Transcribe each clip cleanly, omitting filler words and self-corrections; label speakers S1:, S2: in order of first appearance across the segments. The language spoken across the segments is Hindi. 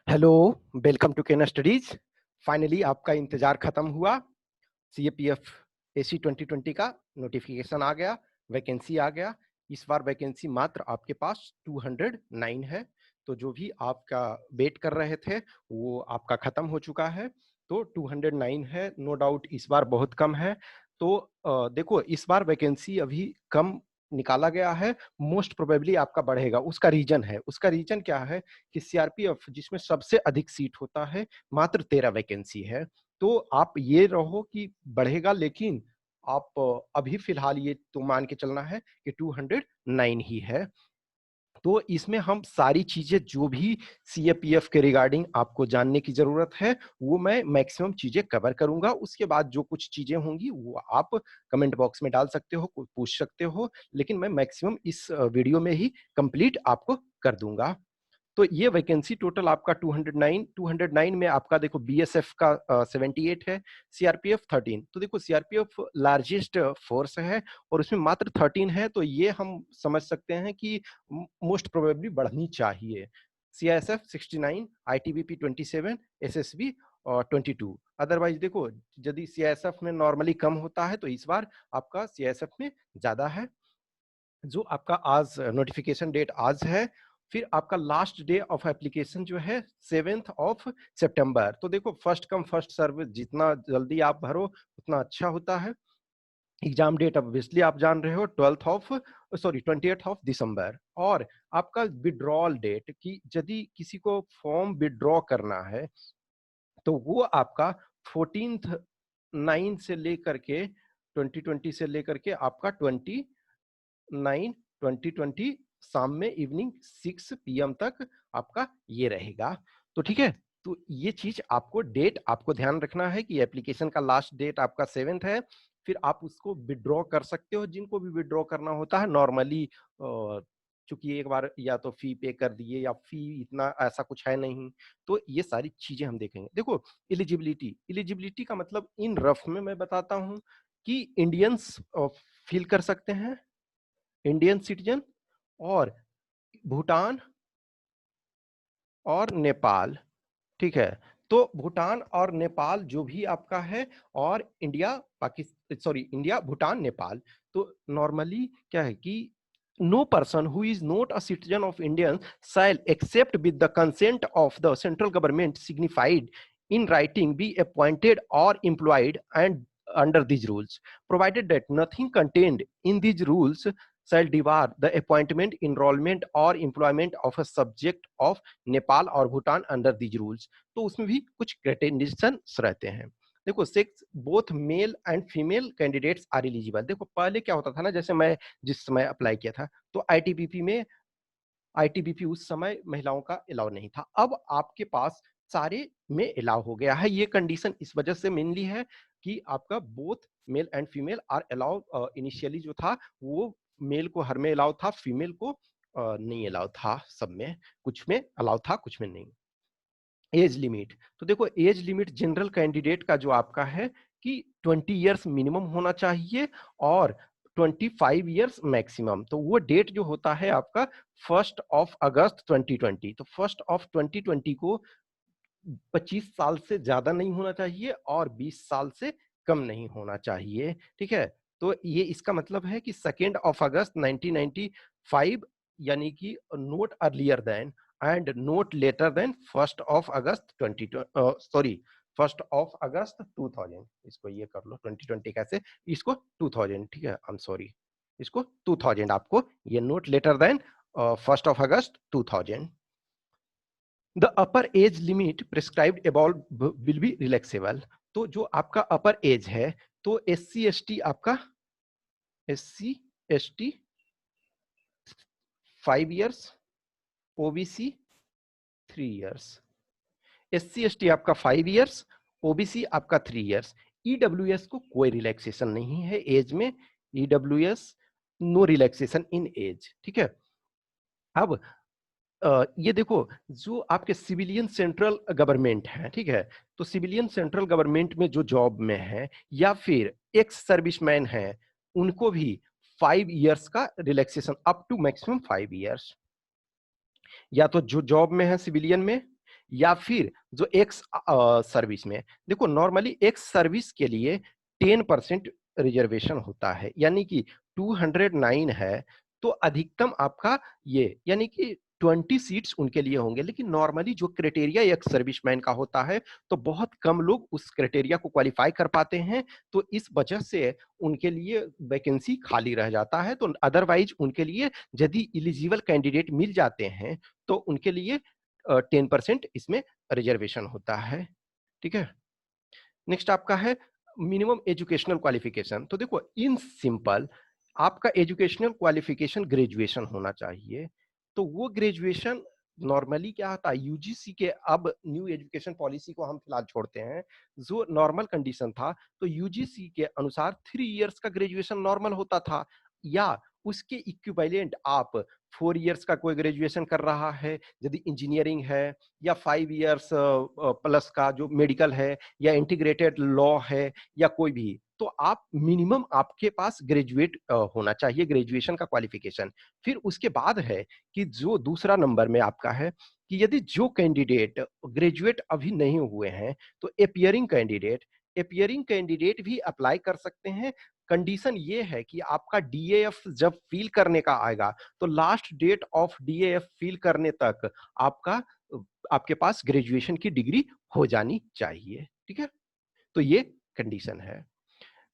S1: हेलो, वेलकम टू केना स्टडीज। फाइनली आपका इंतजार खत्म हुआ। सीएपीएफ एसी 2020 का नोटिफिकेशन आ गया, वैकेंसी आ गया। इस बार वैकेंसी मात्र आपके पास 209 है। तो जो भी आपका वेट कर रहे थे वो आपका खत्म हो चुका है। तो 209 है, नो डाउट इस बार बहुत कम है। तो देखो, इस बार वैकेंसी अभी कम निकाला गया है, मोस्ट प्रोबेबली आपका बढ़ेगा। उसका रीजन क्या है कि सीआरपीएफ जिसमें सबसे अधिक सीट होता है, मात्र 13 वैकेंसी है। तो आप ये रहो कि बढ़ेगा, लेकिन आप अभी फिलहाल ये तो मान के चलना है कि 209 ही है। तो इसमें हम सारी चीजें जो भी सीएपीएफ के रिगार्डिंग आपको जानने की जरूरत है वो मैं मैक्सिमम चीजें कवर करूंगा। उसके बाद जो कुछ चीजें होंगी वो आप कमेंट बॉक्स में डाल सकते हो, पूछ सकते हो, लेकिन मैं मैक्सिमम इस वीडियो में ही कंप्लीट आपको कर दूंगा। तो ये वैकेंसी टोटल आपका 209 में आपका देखो बीएसएफ का 78 है, सीआरपीएफ 13। तो देखो सीआरपीएफ लार्जेस्ट फोर्स है और उसमें मात्र 13 है, तो ये हम समझ सकते हैं कि मोस्ट प्रोबेबली बढ़नी चाहिए। CISF 69, ITBP 27, SSB 22। अदरवाइज देखो, यदि सीआईएसएफ में नॉर्मली कम होता है तो इस बार आपका सीआईएसएफ में ज्यादा है। जो आपका आज नोटिफिकेशन डेट आज है, फिर आपका लास्ट डे ऑफ एप्लीकेशन जो है 7 सितंबर। तो देखो, फर्स्ट कम फर्स्ट सर्व, जितना जल्दी आप भरो उतना अच्छा होता है। एग्जाम डेट ऑब्वियसली आप जान रहे हो 28 दिसंबर। और आपका विड्रॉल डेट कि यदि किसी को फॉर्म विड्रॉ करना है तो वो आपका 14/9 से लेकर के 2020 से लेकर के आपका 29/2020 शाम में इवनिंग 6 PM तक आपका ये रहेगा। तो ठीक है, तो ये चीज आपको डेट आपको ध्यान रखना है कि एप्लीकेशन का लास्ट डेट आपका 7 है। फिर आप उसको विड्रॉ कर सकते हो, जिनको भी विड्रॉ करना होता है नॉर्मली। चूंकि एक बार या तो फी पे कर दिए या फी इतना ऐसा कुछ है नहीं। तो ये सारी चीजें हम देखेंगे। देखो, एलिजिबिलिटी का मतलब इन रफ में मैं बताता हूं कि इंडियंस फील कर सकते हैं, इंडियन सिटीजन, और भूटान और नेपाल। ठीक है, तो भूटान और नेपाल जो भी आपका है, और India Pakistan, sorry, India Bhutan Nepal. तो नॉर्मली क्या है कि no person who is not a citizen of Indian shall except with the consent of the central government signified in writing be appointed or employed and under these rules, provided that nothing contained in these rules shall debar the appointment, enrollment or employment of a subject of Nepal और भूटान अंडर दीज रूल्स। तो उसमें भी कुछ कंडीशंस रहते हैं। देखो, sex both male and female candidates are eligible. देखो, पहले क्या होता था ना, जैसे मैं जिस समय अप्लाई किया था तो आईटीबीपी उस समय महिलाओं का अलाउ नहीं था। अब आपके पास सारे में अलाउ हो गया है। ये कंडीशन इस वजह से मेनली है कि आपका both male and female are allow. Initially जो था वो मेल को हर में अलाउ था, फीमेल को नहीं अलाउ था। सब में कुछ में अलाउ था, कुछ में नहीं। एज लिमिट, तो देखो एज लिमिट जनरल कैंडिडेट का जो आपका है कि 20 इयर्स मिनिमम होना चाहिए और 25 इयर्स मैक्सिमम। तो वो डेट जो होता है आपका 1 अगस्त 2020। तो 1 2020 को 25 साल से ज्यादा नहीं होना चाहिए और 20 साल से कम नहीं होना चाहिए। ठीक है, तो ये इसका मतलब है कि 2 अगस्त 1995, यानी कि not earlier than and not later than 1 August 20, sorry, 1 August 2000। इसको ये कर लो, 2020 कैसे, इसको 2000, ठीक है, आई एम सॉरी, इसको 2000 आपको ये not later than 1 August 2000। The upper age limit prescribed above will be relaxable. तो जो आपका अपर एज है, तो SC ST आपका SC ST 5 years, OBC 3 years. SC ST आपका 5 इयर्स, OBC आपका 3 इयर्स। EWS को कोई रिलैक्सेशन नहीं है एज में। EWS no relaxation in age. ठीक है, अब ये देखो, जो आपके सिविलियन सेंट्रल गवर्नमेंट है, ठीक है, तो सिविलियन सेंट्रल गवर्नमेंट में जो जॉब में है या फिर एक्स सर्विसमैन है, उनको भी 5 इयर्स का relaxation, up to maximum 5 years. या तो जो जॉब में है सिविलियन में, या फिर जो एक्स सर्विस में, देखो नॉर्मली एक्स सर्विस के लिए 10% रिजर्वेशन होता है, यानी कि 209 है तो अधिकतम आपका ये यानी कि 20 सीट्स उनके लिए होंगे। लेकिन नॉर्मली जो क्राइटेरिया एक सर्विसमैन का होता है तो बहुत कम लोग उस क्राइटेरिया को क्वालिफाई कर पाते हैं, तो इस वजह से उनके लिए वैकेंसी खाली रह जाता है। तो अदरवाइज उनके लिए यदि एलिजिबल कैंडिडेट मिल जाते हैं तो उनके लिए 10% इसमें रिजर्वेशन होता है। ठीक है, नेक्स्ट आपका है मिनिमम एजुकेशनल क्वालिफिकेशन। तो देखो इन सिंपल आपका एजुकेशनल क्वालिफिकेशन ग्रेजुएशन होना चाहिए। तो वो ग्रेजुएशन नॉर्मली क्या होता है, यूजीसी के अब न्यू एजुकेशन पॉलिसी को हम फिलहाल छोड़ते हैं, जो नॉर्मल कंडीशन था तो यूजीसी के अनुसार 3 इयर्स का ग्रेजुएशन नॉर्मल होता था, या उसके इक्विवेलेंट आप 4 इयर्स का कोई ग्रेजुएशन कर रहा है यदि इंजीनियरिंग है, या 5 इयर्स प्लस का जो मेडिकल है या इंटीग्रेटेड लॉ है या कोई भी, तो आप मिनिमम आपके पास ग्रेजुएट होना चाहिए, ग्रेजुएशन का क्वालिफिकेशन। फिर उसके बाद है कि जो दूसरा नंबर में आपका है कि यदि जो कैंडिडेट ग्रेजुएट अभी नहीं हुए हैं तो अपियरिंग कैंडिडेट भी अप्लाई कर सकते हैं। कंडीशन ये है कि आपका डीएएफ जब फिल करने का आएगा तो लास्ट डेट ऑफ डीएएफ फिल करने तक आपका आपके पास ग्रेजुएशन की डिग्री हो जानी चाहिए। ठीक है, तो ये कंडीशन है।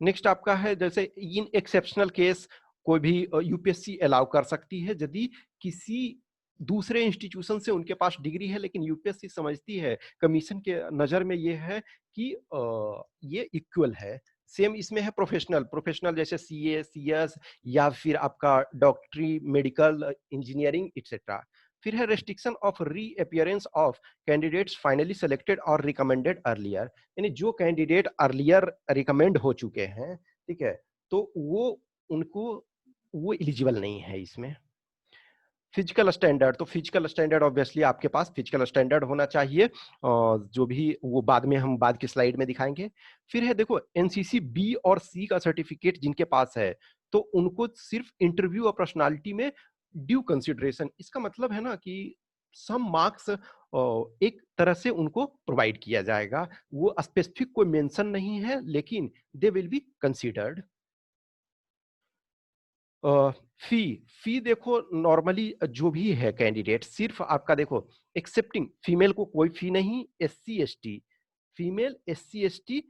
S1: नेक्स्ट आपका है जैसे इन एक्सेप्शनल केस कोई भी यूपीएससी अलाउ कर सकती है यदि किसी दूसरे इंस्टीट्यूशन से उनके पास डिग्री है, लेकिन यूपीएससी समझती है, कमीशन के नजर में ये है कि ये इक्वल है। सेम इसमें है प्रोफेशनल प्रोफेशनल जैसे सीए सीएस या फिर आपका डॉक्टरी मेडिकल इंजीनियरिंग एक्सेट्रा। फिर है restriction of reappearance of candidates finally selected और रिकमेंडेड अर्लियर, यानी जो कैंडिडेट अर्लियर रिकमेंड हो चुके हैं, ठीक है, तो वो एलिजिबल नहीं है इसमें। फिजिकल स्टैंडर्ड, तो फिजिकल स्टैंडर्ड ऑब्वियसली आपके पास फिजिकल स्टैंडर्ड होना चाहिए, जो भी वो बाद में हम बाद की स्लाइड में दिखाएंगे। फिर है देखो एनसीसी बी और सी का सर्टिफिकेट जिनके पास है तो उनको सिर्फ इंटरव्यू और पर्सनालिटी में ड्यू कंसिडरेशन, इसका मतलब है ना कि सम मार्क्स एक तरह से उनको प्रोवाइड किया जाएगा, वो स्पेसिफिक कोई मेंशन नहीं है लेकिन दे विल बी कंसीडर्ड। फी फी देखो नॉर्मली जो भी है कैंडिडेट, सिर्फ आपका देखो एक्सेप्टिंग फीमेल को कोई फी नहीं, SC ST female SC ST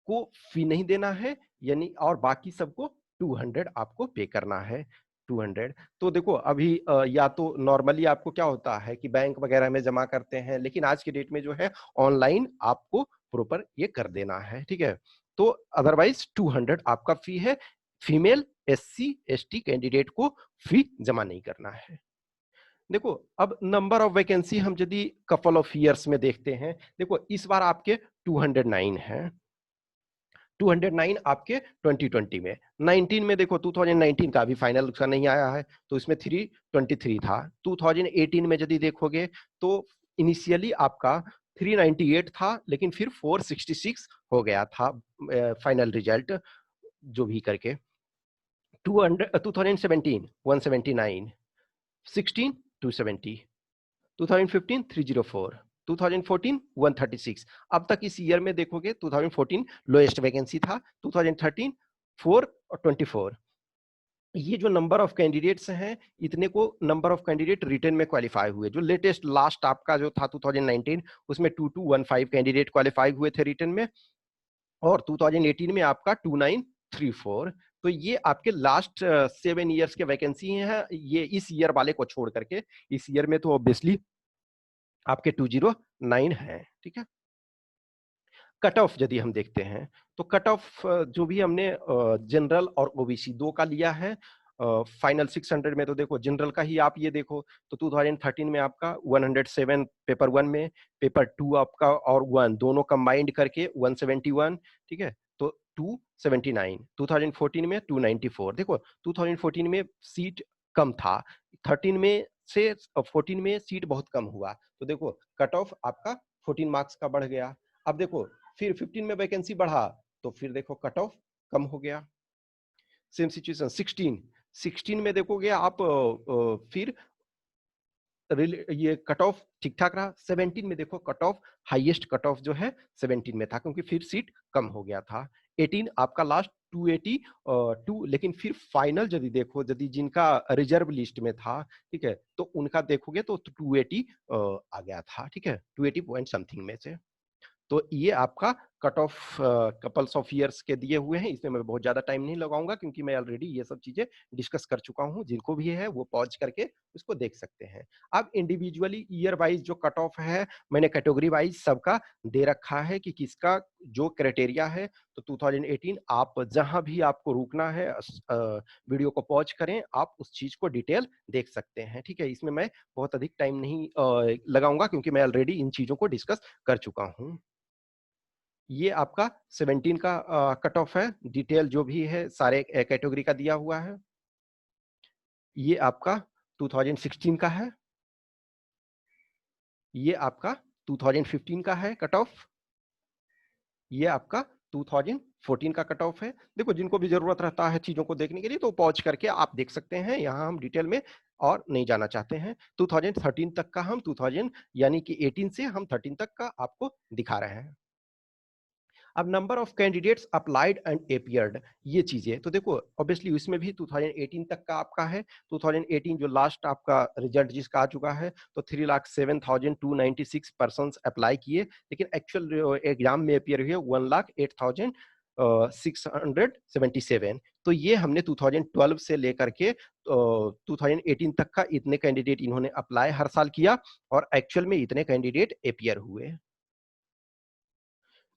S1: को फी नहीं देना है, यानी और बाकी सबको 200 आपको पे करना है, 200। तो देखो अभी या तो नॉर्मली आपको क्या होता है कि बैंक वगैरह में जमा करते हैं, लेकिन आज के डेट में जो है ऑनलाइन आपको प्रॉपर ये कर देना है। ठीक है, तो अदरवाइज 200 आपका फी है, फीमेल एससी एसटी कैंडिडेट को फी जमा नहीं करना है। देखो अब नंबर ऑफ वैकेंसी हम यदि कपल ऑफ ईयर्स में देखते हैं, देखो इस बार आपके 209 है, 209 आपके 2020 में, 19 में देखो 2019 का अभी फाइनल उसका नहीं आया है तो इसमें 323 था। 2018 में यदि देखोगे तो इनिशियली आपका 398 था लेकिन फिर 466 हो गया था फाइनल रिजल्ट जो भी करके। 2017 179, 16 270, 2015 304, 2014 136। अब तक इस ईयर में देखोगे 2014 लोएस्ट वैकेंसी था, 2013 4 और 24। ये जो नंबर ऑफ कैंडिडेट्स हैं, इतने को नंबर ऑफ कैंडिडेट रिटर्न में क्वालिफाई हुए। जो लेटेस्ट लास्ट आपका जो था 2019 उसमें 2215 कैंडिडेट क्वालिफाई हुए थे रिटर्न में, और 2018 में आपका 2934। तो ये आपके लास्ट 7 इयर्स के वैकेंसी हैं, ये इस ईयर वाले को छोड़ करके। इस ईयर में तो ऑब्वियसली आपके 209 है। ठीक है, कट ऑफ यदि हम देखते हैं तो कट ऑफ जो भी हमने जनरल और ओबीसी दो का लिया है, फाइनल 600 में, तो देखो जनरल का ही आप ये देखो तो 2013 में आपका 107 पेपर 1 में, पेपर 2 आपका और 1 दोनों कंबाइंड करके 171। ठीक है, तो 279, 2014 में 294। देखो 2014 में सीट कम था, 13 में से 14 में सीट बहुत कम हुआ, तो देखो कट ऑफ आपका 14 मार्क्स का बढ़ गया। अब देखो फिर 15 में वैकेंसी बढ़ा तो फिर देखो कट ऑफ कम हो गया। सेम सिचुएशन 16 में देखोगे आप फिर ये कट ऑफ ठीक ठाक रहा। 17 में देखो cut off, highest cut off जो है 17 में था, क्योंकि फिर सीट कम हो गया था। 18 आपका लास्ट 280 टू, लेकिन फिर फाइनल यदि देखो, यदि जिनका रिजर्व लिस्ट में था, ठीक है, तो उनका देखोगे तो 280 आ गया था, ठीक है, 280 पॉइंट समथिंग में से। तो ये आपका cut off couples of years के दिए हुए हैं। इसमें मैं बहुत ज्यादा टाइम नहीं लगाऊंगा, क्योंकि मैं ऑलरेडी ये सब चीजें डिस्कस कर चुका हूं। जिनको भी है वो पॉज करके उसको देख सकते हैं। अब इंडिविजुअली ईयर वाइज जो कट ऑफ है, मैंने कैटेगरी वाइज सबका दे रखा है कि किसका जो क्राइटेरिया है। तो 2018 आप जहां भी आपको रुकना है, वीडियो को पॉज करें, आप उस चीज को डिटेल देख सकते हैं, ठीक है। इसमें मैं बहुत अधिक टाइम नहीं लगाऊंगा, क्योंकि मैं ऑलरेडी इन चीजों को डिस्कस कर चुका हूं। ये आपका 17 का कट ऑफ है। डिटेल जो भी है सारे कैटेगरी का दिया हुआ है। ये आपका 2016 का है। ये आपका 2015 का है कट ऑफ। ये आपका 2014 का कट ऑफ है। देखो, जिनको भी जरूरत रहता है चीजों को देखने के लिए, तो पॉज करके आप देख सकते हैं। यहाँ हम डिटेल में और नहीं जाना चाहते हैं। 2013 तक का हम 2000 यानी कि 18 से हम 13 तक का आपको दिखा रहे हैं। अब number of candidates applied and appeared, ये चीजें तो देखो ऑब्वियसली इसमें भी 2018 तक का आपका है। 2018 जो लास्ट आपका रिजल्ट जिसका आ चुका है, तो 3,07,296 पर्सन अप्लाई किए, लेकिन एक्चुअल एग्जाम में अपियर हुए 1,08,677। तो ये हमने 2012 से लेकर के 2018 तक का इतने कैंडिडेट इन्होंने अप्लाई हर साल किया, और एक्चुअल में इतने कैंडिडेट अपियर हुए।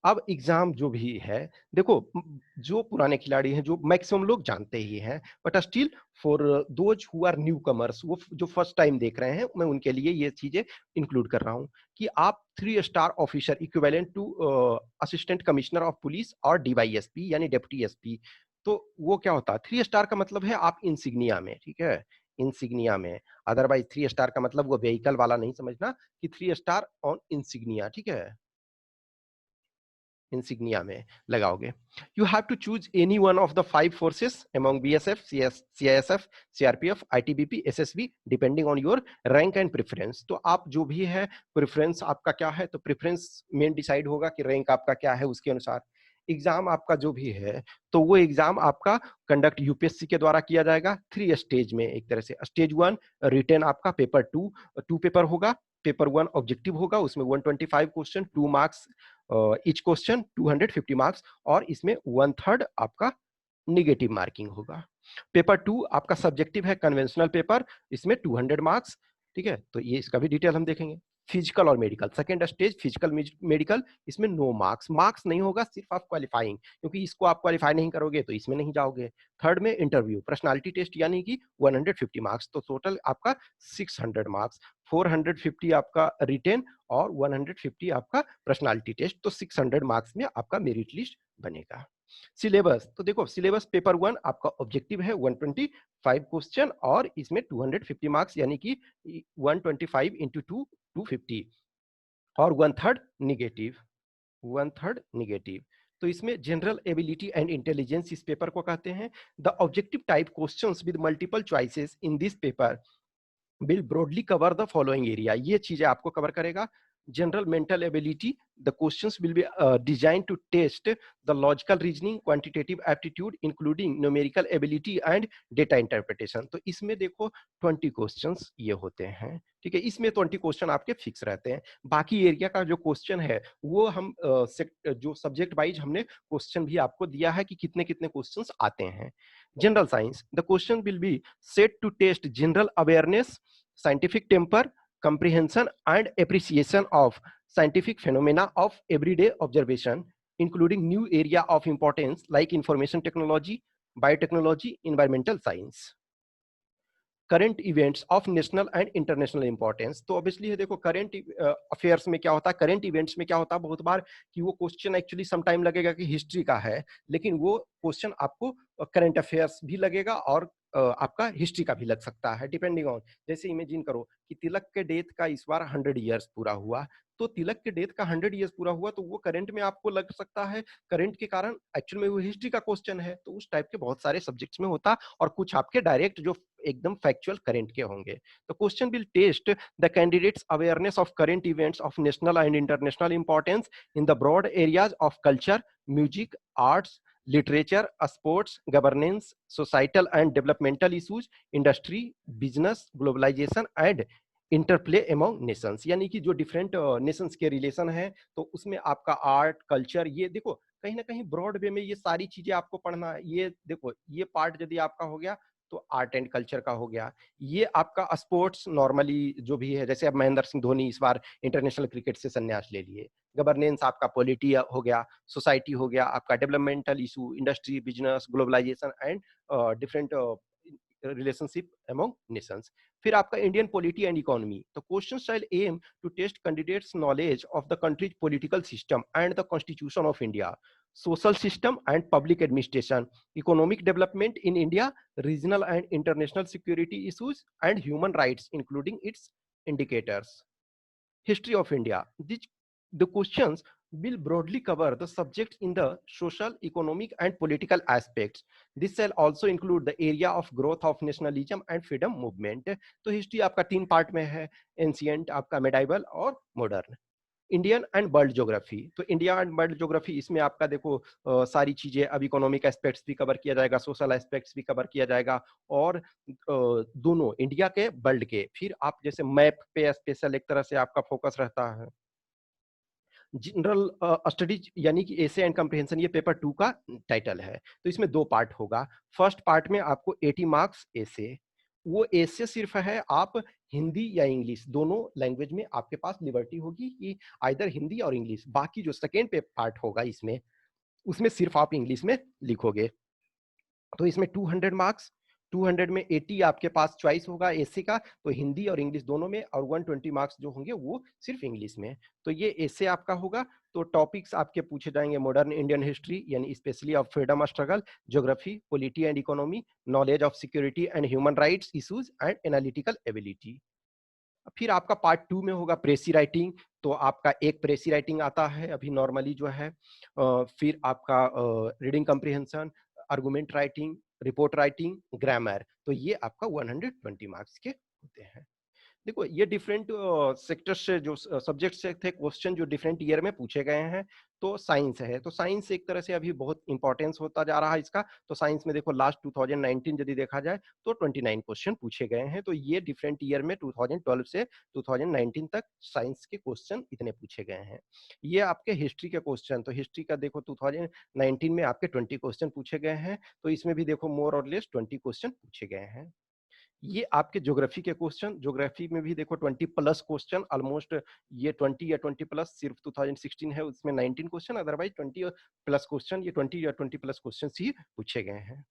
S1: अब एग्जाम जो भी है, देखो जो पुराने खिलाड़ी हैं, जो मैक्सिमम लोग जानते ही हैं, but still for those who are newcomers, वो जो फर्स्ट टाइम देख रहे हैं, मैं उनके लिए ये चीजें इंक्लूड कर रहा हूं कि आप 3 star officer equivalent to assistant commissioner of police और डीवाईएसपी यानी डिप्टी एसपी। तो वो क्या होता है, 3 स्टार का मतलब है आप इंसिग्निया में, ठीक है, इंसिग्निया में। अदरवाइज 3 स्टार का मतलब वो व्हीकल वाला नहीं समझना, कि 3 स्टार ऑन इंसिग्निया, ठीक है, इंसिग्निया में लगाओगे। You have to choose any one of the 5 forces among BSF, CISF, CRPF, ITBP, SSB, depending on your rank and preference. तो आप जो भी है प्रेफरेंस आपका क्या है, तो प्रेफरेंस मेन डिसाइड होगा कि रैंक आपका क्या है, उसके अनुसार एग्जाम आपका जो भी है, तो वो एग्जाम आपका कंडक्ट यूपीएससी के द्वारा किया जाएगा 3 स्टेज में। एक तरह से स्टेज 1 रिटेन आपका, पेपर 2 2 पेपर होगा। पेपर 1 ऑब्जेक्टिव होगा, उसमें 125 question, 2 marks each question, 250 marks, और इसमें 1/3 आपका निगेटिव मार्किंग होगा। पेपर 2 आपका सब्जेक्टिव है, कन्वेंशनल पेपर, इसमें 200 मार्क्स, ठीक है। तो ये इसका भी डिटेल हम देखेंगे। फिजिकल और medical, second stage physical medical, इसमें नो मार्क्स, मार्क्स नहीं होगा, सिर्फ आप क्वालिफाइंग, क्योंकि इसको आप क्वालिफाई नहीं करोगे तो इसमें नहीं जाओगे। थर्ड में इंटरव्यू, पर्सनालिटी टेस्ट यानी कि 150 मार्क्स, तो टोटल आपका 600 मार्क्स, 450 आपका रिटेन और 150 आपका पर्सनालिटी टेस्ट, तो 600 मार्क्स में आपका मेरिट लिस्ट बनेगा। सिलेबस, तो देखो सिलेबस पेपर 1 आपका ऑब्जेक्टिव है 125 क्वेश्चन, और इसमें 250 मार्क्स यानी कि 125 इंटू 2 250, और 1/3 निगेटिव, 1/3 निगेटिव। तो इसमें जनरल एबिलिटी एंड इंटेलिजेंस इस पेपर को कहते हैं। The objective type questions with multiple choices in this paper will broadly cover the following area। ये चीजें आपको कवर करेगा। General mental ability, the questions will be design to test the logical reasoning, quantitative aptitude including numerical ability and data interpretation. तो इसमें देखो 20 क्वेश्चंस ये होते हैं, ठीक है। इसमें 20 क्वेश्चन आपके फिक्स रहते हैं। बाकी एरिया का जो क्वेश्चन है वो हम जो सब्जेक्ट वाइज हमने क्वेश्चन भी आपको दिया है कि कितने कितने क्वेश्चंस आते हैं। General science, the question will be set to test general awareness, scientific temper, comprehension and appreciation of scientific phenomena of everyday observation, including new area of importance like information technology, biotechnology, environmental science। Current events of national and international importance, तो ऑब्वियसली है देखो करंट अफेयर्स में क्या होता है, करंट इवेंट्स में क्या होता है बहुत बार कि वो क्वेश्चन एक्चुअली सम टाइम लगेगा कि हिस्ट्री का है, लेकिन वो क्वेश्चन आपको करंट अफेयर्स भी लगेगा और आपका हिस्ट्री का भी लग सकता है, डिपेंडिंग ऑन, जैसे इमेजिन करो कि तिलक के डेथ का इस बार 100 ईयर्स पूरा हुआ, तो तिलक के डेथ का 100 ईयर्स पूरा हुआ तो वो करंट में आपको लग सकता है, करंट के कारण एक्चुअल में वो हिस्ट्री का क्वेश्चन है, तो उस टाइप के बहुत सारे सब्जेक्ट्स में होता, और कुछ आपके डायरेक्ट जो एकदम फैक्चुअल करंट के होंगे। तो question will test the candidates awareness of current events of national and international importance in the broad areas of culture, music, arts, literature, sports, governance, societal and developmental issues, industry, business, globalization and interplay among Nations, यानी कि जो डिफरेंट नेशंस के रिलेशन है, तो उसमें आपका आर्ट, कल्चर, ये देखो कहीं ना कहीं ब्रॉड वे में ये सारी चीजें आपको पढ़ना है। ये देखो ये पार्ट यदि आपका हो गया तो आर्ट एंड कल्चर का हो गया, ये आपका स्पोर्ट्स नॉर्मली जो भी है, जैसे अब महेंद्र सिंह धोनी इस बार इंटरनेशनल क्रिकेट से संन्यास ले लिए। गवर्नेंस आपका पॉलिटी हो गया, सोसाइटी हो गया, आपका developmental issue, industry, business, globalization and different relationship among nations. फिर आपका इंडियन पॉलिटी एंड इकोनॉमी, तो question shall aim to test candidates knowledge of the country's political system and the constitution of India, social system and public administration, economic development in India, regional and international security issues and human rights including its indicators. History of India. The questions will broadly cover the subjects in the social, economic, and political aspects. This shall also include the area of growth of nationalism and freedom movement. तो हिस्ट्री आपका 3 पार्ट में है, एंशियंट, आपका मेडाइवल और modern. Indian and world geography, तो इंडिया एंड वर्ल्ड ज्योग्राफी, इसमें आपका देखो सारी चीजें, अब इकोनॉमिक एस्पेक्ट्स भी कवर किया जाएगा, सोशल एस्पेक्ट्स भी कवर किया जाएगा, और दोनों इंडिया के, वर्ल्ड के। फिर आप जैसे मैप पे स्पेशल एक तरह से आपका फोकस रहता है। जनरल स्टडीज यानी कि एसे एंड कंप्रिहेंशन, ये पेपर 2 का टाइटल है। तो इसमें 2 पार्ट होगा। फर्स्ट पार्ट में आपको 80 मार्क्स एसे, वो एसे सिर्फ है आप हिंदी या इंग्लिश दोनों लैंग्वेज में आपके पास लिबर्टी होगी कि आइदर हिंदी और इंग्लिश। बाकी जो सेकेंड पे पार्ट होगा इसमें, उसमें सिर्फ आप इंग्लिश में लिखोगे। तो इसमें 200 मार्क्स, 200 में 80 आपके पास चॉइस होगा एसे का, तो हिंदी और इंग्लिश दोनों में, और 120 मार्क्स जो होंगे वो सिर्फ इंग्लिश में। तो ये एसे आपका होगा। तो टॉपिक्स आपके पूछे जाएंगे, मॉडर्न इंडियन हिस्ट्री यानी specially of freedom struggle, geography, polity and economy, knowledge of security and human rights issues and analytical ability. फिर आपका पार्ट 2 में होगा प्रेसी राइटिंग, तो आपका एक प्रेसी राइटिंग आता है अभी नॉर्मली जो है। फिर आपका reading comprehension, argument writing, report writing, grammar, तो ये आपका 120 मार्क्स के होते हैं। देखो ये डिफरेंट सेक्टर से जो सब्जेक्ट से थे क्वेश्चन जो डिफरेंट ईयर में पूछे गए हैं। तो साइंस है, तो साइंस एक तरह से अभी बहुत इंपॉर्टेंस होता जा रहा है इसका। तो साइंस में देखो लास्ट 2019 यदि देखा जाए तो 29 क्वेश्चन पूछे गए हैं। तो ये डिफरेंट ईयर में 2012 से 2019 तक साइंस के क्वेश्चन इतने पूछे गए हैं। ये आपके हिस्ट्री के क्वेश्चन, तो हिस्ट्री का देखो 2019 में आपके 20 क्वेश्चन पूछे गए हैं। तो इसमें भी देखो मोर और लेस 20 क्वेश्चन पूछे गए हैं। ये आपके ज्योग्राफी के क्वेश्चन, ज्योग्राफी में भी देखो 20 प्लस क्वेश्चन ऑलमोस्ट। ये 20 या 20 प्लस सिर्फ 2016 है, उसमें 19 क्वेश्चन, अदरवाइज 20 प्लस क्वेश्चन, ये 20 या 20 प्लस क्वेश्चन ही पूछे गए हैं।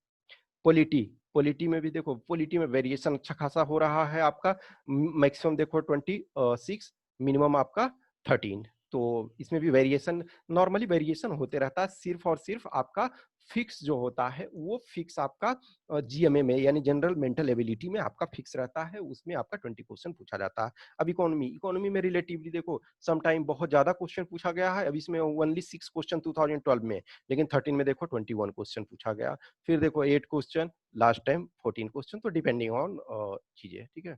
S1: पॉलिटी, पॉलिटी में भी देखो, पॉलिटी में वेरिएशन अच्छा खासा हो रहा है आपका। मैक्सिमम देखो 26, मिनिमम आपका 13। तो इसमें भी वेरिएशन, नॉर्मली वेरिएशन होते रहता है। सिर्फ और सिर्फ आपका फिक्स जो होता है वो फिक्स आपका जीएमए में यानी जनरल मेंटल एबिलिटी में आपका फिक्स रहता है, उसमें आपका 20 क्वेश्चन पूछा जाता है। अब इकोनॉमी, इकोनॉमी में रिलेटिवली देखो सम टाइम बहुत ज्यादा क्वेश्चन पूछा गया है। अब इसमें ओनली 6 क्वेश्चन 2012 में, लेकिन 13 में देखो 21 क्वेश्चन पूछा गया। फिर देखो 8 क्वेश्चन, लास्ट टाइम 14 क्वेश्चन, तो डिपेंडिंग ऑन चीजें, ठीक है।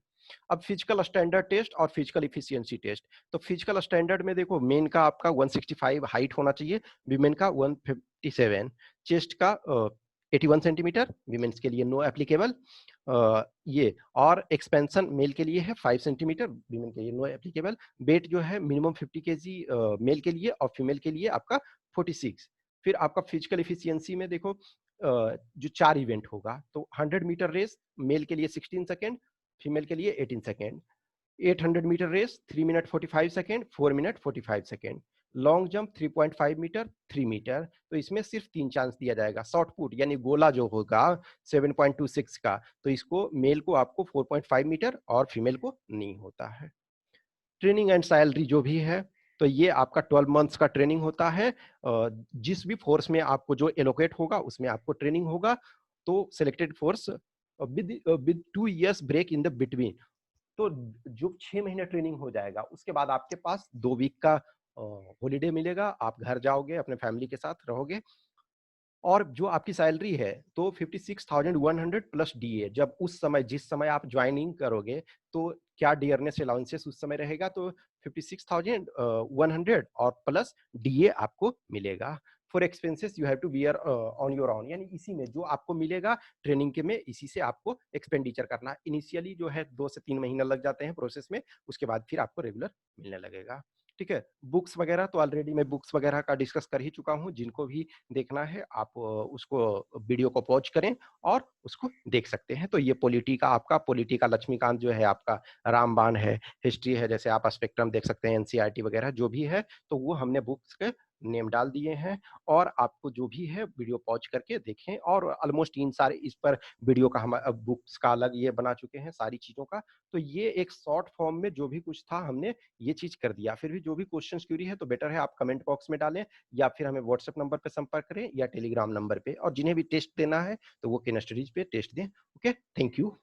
S1: अब फिजिकल स्टैंडर्ड टेस्ट और फिजिकल इफिशियंसी टेस्ट। तो फिजिकल स्टैंडर्ड में देखो मेन का आपका 165 हाइट होना चाहिए, विमेन का 157, चेस्ट का 81 सेंटीमीटर, विमेन्स के लिए नो एप्लीकेबल। ये और एक्सपेंशन मेल के लिए है 5 सेंटीमीटर, विमेन के लिए नो एप्लीकेबल। वेट जो है मिनिमम 50 केजी मेल के लिए, और फीमेल के लिए आपका 46। फिर आपका फिजिकल इफिशियंसी में देखो जो 4 इवेंट होगा, तो 100 मीटर रेस मेल के लिए 16 सेकेंड, फीमेल के लिए 18 second. 800 metre race 3 minute 45 second, 4 minute 45 second. Long jump 3.5 metre, 3 metre, तो इसमें सिर्फ 3 चांस दिया जाएगा। शॉर्ट पुट यानी गोला जो होगा 7.26 का, तो इसको मेल को आपको 4.5 मीटर और फीमेल को नहीं होता है। ट्रेनिंग एंड सैलरी जो भी है, तो ये आपका 12 मंथ्स का ट्रेनिंग होता है। जिस भी फोर्स में आपको जो एलोकेट होगा उसमें आपको ट्रेनिंग होगा। तो selected force with 2 years break in the between. तो जो 6 महीने ट्रेनिंग हो जाएगा, उसके बाद आपके पास 2 वीक का हॉलिडे मिलेगा, आप घर जाओगे, अपने फैमिली के साथ रहोगे और जो आपकी सैलरी है, तो 56,100 प्लस डीए। जब उस समय जिस समय आप जॉइनिंग करोगे, तो क्या डियरनेस अलाउंसेस उस समय रहेगा, तो 56,100 और प्लस डीए आपको मिलेगा। For expenses you have to bear on your own, यानी इसी में जो आपको मिलेगा ट्रेनिंग के में, इसी से आपको एक्सपेंडिचर करना है। इनिशियली जो है 2 से 3 महीना लग जाते हैं प्रोसेस में, उसके बाद फिर आपको रेगुलर मिलने लगेगा। ठीक है? बुक्स वगैरह तो ऑलरेडी मैं बुक्स वगैरह का डिस्कस कर ही चुका हूँ। जिनको भी देखना है आप उसको वीडियो को पॉज करें और उसको देख सकते हैं। तो ये पॉलिटी का आपका पॉलिटी का लक्ष्मीकांत जो है आपका, रामबाण है, हिस्ट्री है, जैसे आप स्पेक्ट्रम देख सकते हैं, एनसीईआरटी वगैरह जो भी है, तो वो हमने बुक्स के नेम डाल दिए हैं और आपको जो भी है वीडियो पॉज करके देखें। और ऑलमोस्ट 3 सारे इस पर वीडियो का हम बुक्स का अलग ये बना चुके हैं सारी चीज़ों का। तो ये एक शॉर्ट फॉर्म में जो भी कुछ था हमने ये चीज़ कर दिया। फिर भी जो भी क्वेश्चंस क्वेरी है तो बेटर है आप कमेंट बॉक्स में डालें या फिर हमें व्हाट्सएप नंबर पे संपर्क करें या टेलीग्राम नंबर पे। और जिन्हें भी टेस्ट देना है तो वो केन स्टडीज पे टेस्ट दें। Okay, thank you.